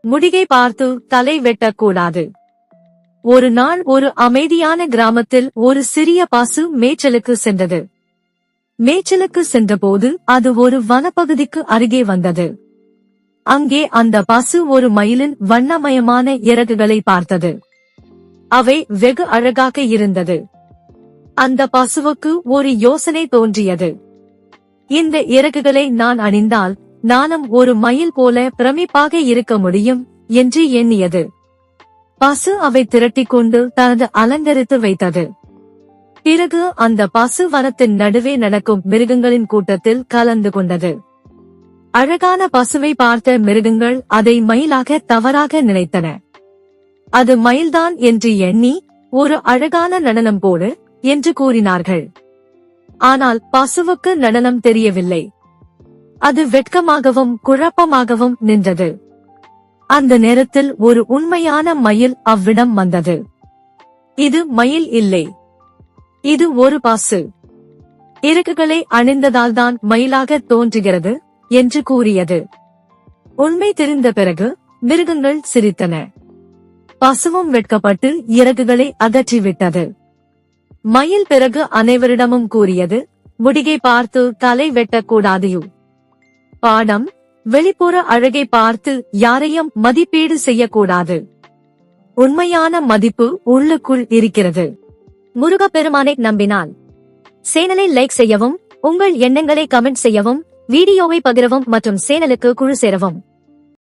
முடிகை பார்த்து தலை வெட்டக்கூடாது. ஒரு நாள் ஒரு அமைதியான கிராமத்தில் ஒரு சிறிய பசு மேய்ச்சலுக்கு சென்றது. மேய்ச்சலுக்கு சென்றபோது அது ஒரு வனப்பகுதிக்கு அருகே வந்தது. அங்கே அந்த பசு ஒரு மயிலின் வண்ணமயமான இறகுகளை பார்த்தது. அவை வெகு அழகாக இருந்தது. அந்த பசுவுக்கு ஒரு யோசனை தோன்றியது. இந்த இறகுகளை நான் அணிந்தால் நானும் ஒரு மயில் போல பிரமிப்பாக இருக்க முடியும் என்று எண்ணியது. பசு அவை திரட்டிக்கொண்டு தனது அலங்கரித்து வைத்தது. பிறகு அந்த பசு வனத்தின் நடுவே நடக்கும் மிருகங்களின் கூட்டத்தில் கலந்து கொண்டது. அழகான பசுவை பார்த்த மிருகங்கள் அதை மயிலாக தவறாக நினைத்தன. அது மயில்தான் என்று எண்ணி ஒரு அழகான நடனம் போடு என்று கூறினார்கள். ஆனால் பசுவுக்கு நடனம் தெரியவில்லை. அது வெட்கமாகவும் குழப்பமாகவும் நின்றது. அந்த நேரத்தில் ஒரு உண்மையான மயில் அவ்விடம் வந்தது. இது மயில் இல்லை, இது ஒரு பசு. இறகுகளை அணிந்ததால்தான் மயிலாக தோன்றுகிறது என்று கூறியது. உண்மை தெரிந்த பிறகு மிருகங்கள் சிரித்தன. பசுவும் வெட்கப்பட்டு இறகுகளை அகற்றிவிட்டது. மயில் பிறகு அனைவரிடமும் கூறியது, முடிகை பார்த்து தலை வெட்டக்கூடாது. பாடம்: வெளிப்புற அழகை பார்த்து யாரையும் மதிப்பீடு செய்யக்கூடாது. உண்மையான மதிப்பு உள்ளுக்குள் இருக்கிறது. முருகப்பெருமானை நம்பினால் சேனலை லைக் செய்யவும், உங்கள் எண்ணங்களை கமெண்ட் செய்யவும், வீடியோவை பகிரவும் மற்றும் சேனலுக்கு குழு சேரவும்.